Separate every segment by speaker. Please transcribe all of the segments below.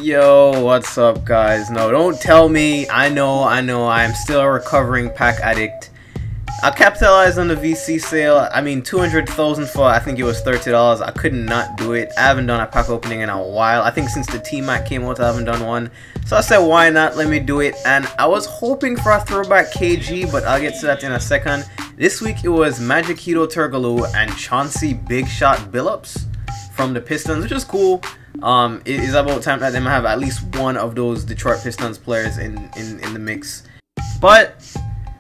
Speaker 1: Yo, what's up, guys? No, don't tell me. I know, I'm still a recovering pack addict. I capitalized on the VC sale. I mean, 200,000 for, I think it was $30. I could not do it. I haven't done a pack opening in a while. I think since the T-Mac came out, I haven't done one. So I said, why not? Let me do it. And I was hoping for a throwback KG, but I'll get to that in a second. This week, it was Magic Hito Turkoglu and Chauncey Big Shot Billups from the Pistons, which is cool. It is about time that they might have at least one of those Detroit Pistons players in the mix. But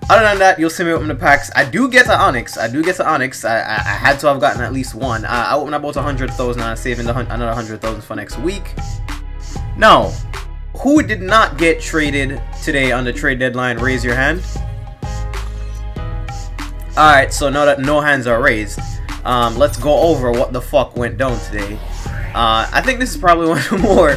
Speaker 1: other than that, you'll see me open the packs. I do get to Onyx. I had to have gotten at least one. I opened about 100,000 and I'm saving another 100,000 for next week. Now, who did not get traded today on the trade deadline? Raise your hand. Alright, so now that no hands are raised, let's go over what the fuck went down today. I think this is probably one of the more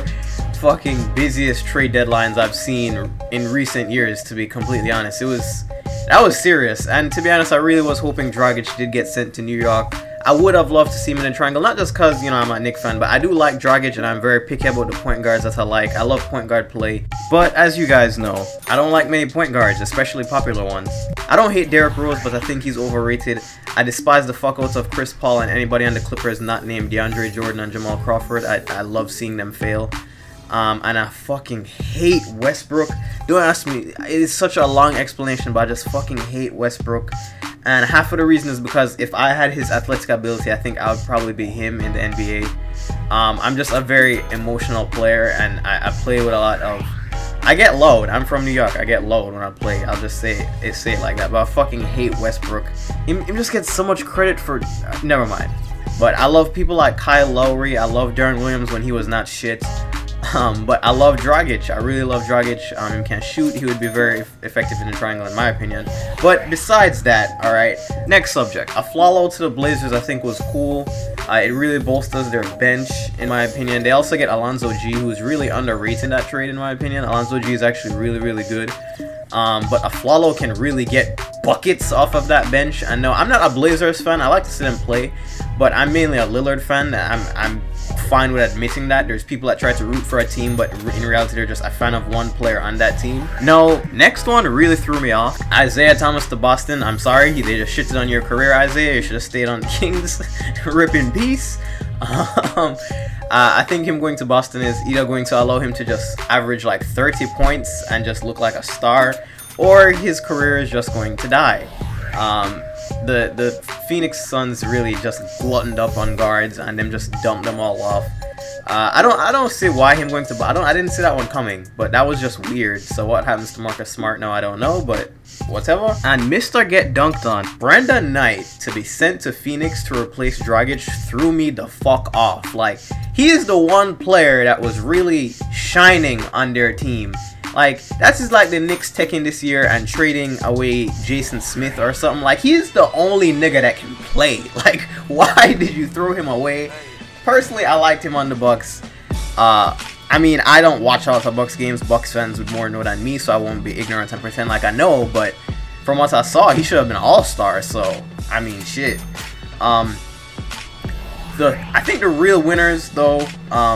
Speaker 1: fucking busiest trade deadlines I've seen in recent years, to be completely honest. That was serious, and to be honest, I really was hoping Dragic did get sent to New York. I would have loved to see him in the triangle, not just because, you know, I'm a Knicks fan, but I do like Dragic, and I'm very picky about the point guards that I like. I love point guard play, but as you guys know, I don't like many point guards, especially popular ones. I don't hate Derrick Rose, but I think he's overrated. I despise the fuckouts of Chris Paul and anybody on the Clippers not named DeAndre Jordan and Jamal Crawford. I love seeing them fail. And I fucking hate Westbrook. Don't ask me, it's such a long explanation, but I just fucking hate Westbrook. And half of the reason is because if I had his athletic ability, I think I would probably be him in the NBA. I'm just a very emotional player, and I play with a lot of... I get loud. I'm from New York. I get loud when I play. I'll just say it like that. But I fucking hate Westbrook. He just gets so much credit for... never mind. But I love people like Kyle Lowry. I love Deron Williams when he was not shit. But I love Dragic. I really love Dragic. He can shoot. He would be very effective in the triangle, in my opinion. But besides that, alright, next subject. A Flalo to the Blazers, I think, was cool. It really bolsters their bench, in my opinion. They also get Alonzo G, who's really underrated in that trade, in my opinion. Alonzo G is actually really, really good. But a Flalo can really get buckets off of that bench. I know I'm not a Blazers fan. I like to see them play, but I'm mainly a Lillard fan. I'm fine with admitting that. There's people that try to root for a team, but in reality they're just a fan of one player on that team. No, next one really threw me off. Isaiah Thomas to Boston. I'm sorry, they just shitted on your career, Isaiah. You should have stayed on the Kings. Rip in peace. I think him going to Boston is either going to allow him to just average like 30 points and just look like a star, or his career is just going to die. The Phoenix Suns really just gluttoned up on guards and them just dumped them all off. I don't see why him going to... I didn't see that one coming, but that was just weird. So what happens to Marcus Smart now, I don't know, but whatever. And Mr. Get Dunked On, Brandon Knight to be sent to Phoenix to replace Dragic threw me the fuck off. Like, he is the one player that was really shining on their team. Like, that's just like the Knicks taking this year and trading away Jason Smith or something. Like, he's the only nigga that can play. Like, why did you throw him away? Personally, I liked him on the Bucks. I mean, I don't watch all the Bucks games. Bucks fans would more know than me, so I won't be ignorant and pretend like I know. But from what I saw, he should have been an all-star. So, I mean, shit. I think the real winners, though,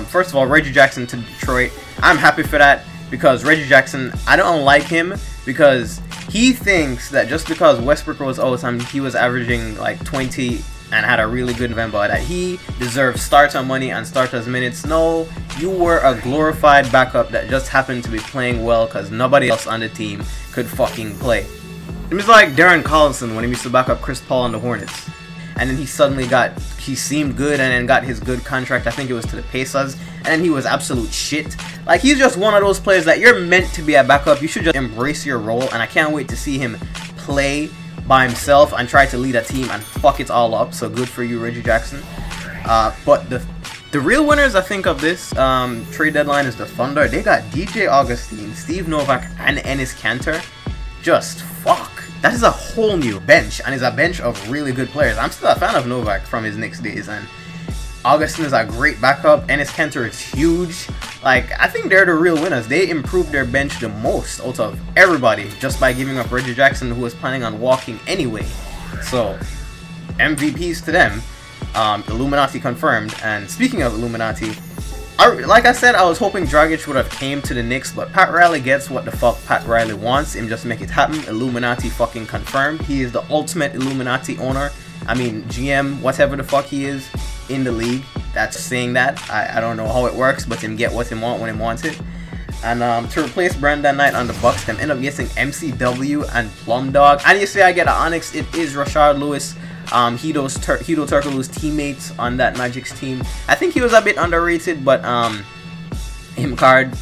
Speaker 1: first of all, Reggie Jackson to Detroit. I'm happy for that. Because Reggie Jackson, I don't like him because he thinks that just because Westbrook was out and he was averaging like 20 and had a really good November, that he deserves starter money and starters minutes. No, you were a glorified backup that just happened to be playing well because nobody else on the team could fucking play. It was like Darren Collison when he used to back up Chris Paul on the Hornets. And then he seemed good and then got his good contract. I think it was to the Pacers. And he was absolute shit. Like, he's just one of those players that you're meant to be a backup. You should just embrace your role. And I can't wait to see him play by himself and try to lead a team and fuck it all up. So good for you, Reggie Jackson. But the real winners, I think, of this trade deadline is the Thunder. They got DJ Augustine, Steve Novak, and Enes Kanter. Just fuck. That is a whole new bench, and it's a bench of really good players. I'm still a fan of Novak from his Knicks days, and Augustine is a great backup. Enes Kanter is huge. Like, I think they're the real winners. They improved their bench the most out of everybody just by giving up Reggie Jackson, who was planning on walking anyway. So, MVPs to them. Illuminati confirmed. And speaking of Illuminati, like I said, I was hoping Dragic would have came to the Knicks, but Pat Riley gets what the fuck Pat Riley wants. Him just make it happen. Illuminati fucking confirmed. He is the ultimate Illuminati owner. I mean, GM, whatever the fuck he is in the league. That's saying that. I don't know how it works, but him get what him want when he wants it. And to replace Brandon Knight on the Bucks, them end up getting MCW and Plum Dog. And you say I get an Onyx, it is Rashard Lewis. Hedo Turkoglu's teammates on that Magic's team. I think he was a bit underrated, but him card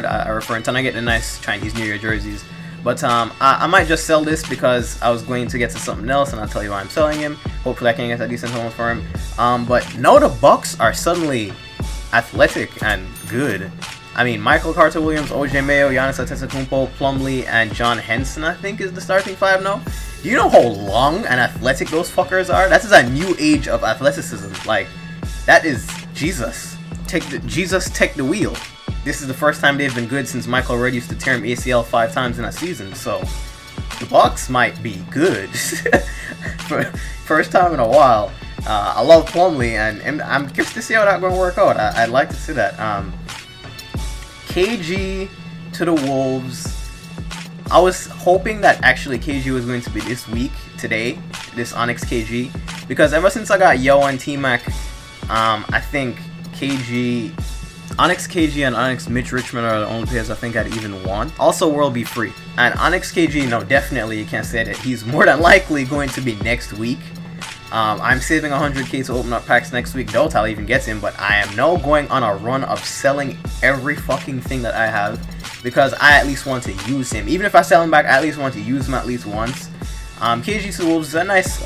Speaker 1: I referring to, and I get the nice Chinese New Year jerseys. But I might just sell this because I was going to get to something else, and I'll tell you why I'm selling him. Hopefully I can get a decent home for him. But now the Bucks are suddenly athletic and good. I mean, Michael Carter-Williams, OJ Mayo, Giannis Antetokounmpo, Plumlee, and John Henson, I think, is the starting five now. Do you know how long and athletic those fuckers are? That is a new age of athleticism. Like, that is Jesus. Jesus take the wheel. This is the first time they've been good since Michael Redd used to tear him ACL 5 times in a season. So, the Bucks might be good. First time in a while. I love Plumlee, and I'm curious to see how that's going to work out. I'd like to see that. KG to the Wolves. I was hoping that actually KG was going to be this week, today, this Onyx KG, because ever since I got Yo and T-Mac, I think Onyx KG and Onyx Mitch Richmond are the only players I think I'd even want. Also, World Be Free. And Onyx KG, no, definitely you can't say that. He's more than likely going to be next week. I'm saving 100k to open up packs next week. Doubt I'll even get him, but I am now going on a run of selling every fucking thing that I have because I at least want to use him. Even if I sell him back, I at least want to use him at least once. KG to Wolves is a nice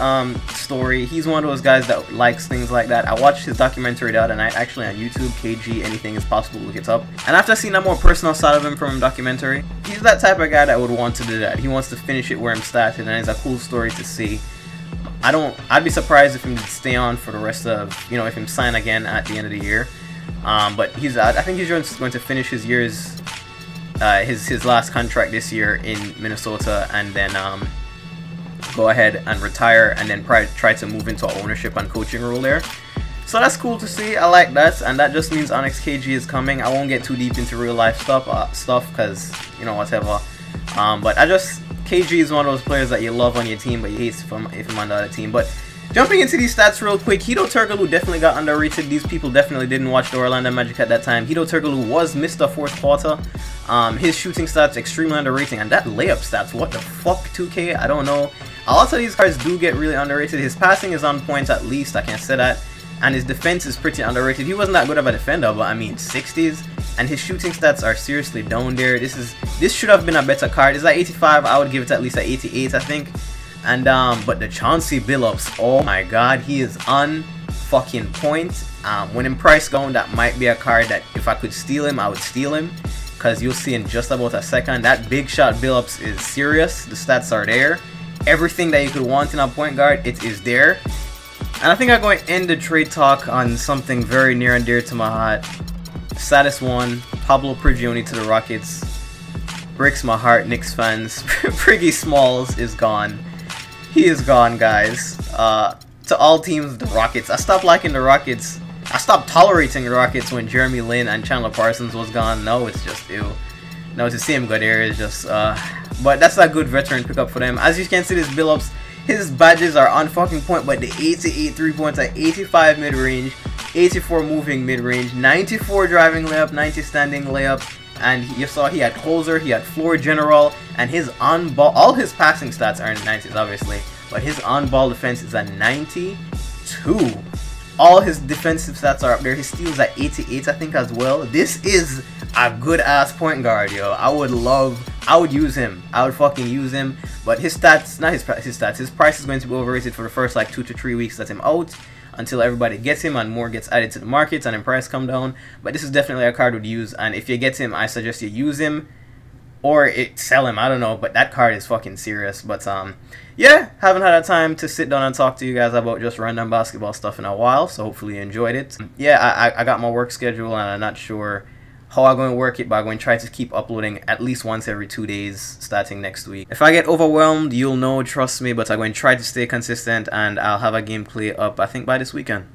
Speaker 1: story. He's one of those guys that likes things like that. I watched his documentary the other night, actually on YouTube, KG, Anything Is Possible, look it up. And after seeing a more personal side of him from a documentary, he's that type of guy that would want to do that. He wants to finish it where him started, and it's a cool story to see. I'd be surprised if him to stay on for the rest of, you know, if him sign again at the end of the year. But I think he's just going to finish his years, his last contract this year in Minnesota, and then go ahead and retire, and then try to move into ownership and coaching role there. So that's cool to see. I like that, and that just means Onyx KG is coming. I won't get too deep into real life stuff, because you know, whatever. But KG is one of those players that you love on your team, but you hate if I'm on the other team. But jumping into these stats real quick, Hedo Turkoglu definitely got underrated. These people definitely didn't watch the Orlando Magic at that time. Hedo Turkoglu was Mr. Fourth Quarter. His shooting stats extremely underrated, and that layup stats, what the fuck, 2K? I don't know. A lot of these cards do get really underrated. His passing is on point at least, I can say that. And his defense is pretty underrated. He wasn't that good of a defender, but I mean 60s. And his shooting stats are seriously down there. This should have been a better card. It's at 85. I would give it at least at 88, I think. And but the Chauncey Billups, oh my god, he is on fucking point. When in price down, that might be a card that if I could steal him, I would steal him. Because you'll see in just about a second, that Big Shot Billups is serious. The stats are there. Everything that you could want in a point guard, it is there. And I think I'm going to end the trade talk on something very near and dear to my heart. Saddest one, Pablo Prigioni to the Rockets. Breaks my heart, Knicks fans. Priggy Smalls is gone. He is gone, guys. To all teams, the Rockets. I stopped liking the Rockets. I stopped tolerating the Rockets when Jeremy Lin and Chandler Parsons was gone. No, it's just ew. No, to see him go there is just but that's a good veteran pickup for them. As you can see, this Billups, his badges are on fucking point, but the 88 3-pointer, 85 mid-range, 84 moving mid-range, 94 driving layup, 90 standing layup, and you saw he had closer, he had floor general, and his on-ball, all his passing stats are in the 90s obviously, but his on-ball defense is at 92. All his defensive stats are up there. His steals at 88, I think, as well. This is a good ass point guard, yo. I would use him. I would fucking use him. But his stats, not his stats, his price is going to be overrated for the first like 2 to 3 weeks that him out, until everybody gets him and more gets added to the markets and then price come down. But this is definitely a card would use, and if you get him, I suggest you use him or sell him. I don't know, but that card is fucking serious. But yeah, haven't had a time to sit down and talk to you guys about just random basketball stuff in a while, so hopefully you enjoyed it. Yeah, I got my work schedule and I'm not sure how I'm going to work it, but I'm going to try to keep uploading at least once every 2 days starting next week. If I get overwhelmed, you'll know, trust me, but I'm going to try to stay consistent, and I'll have a gameplay up, I think, by this weekend.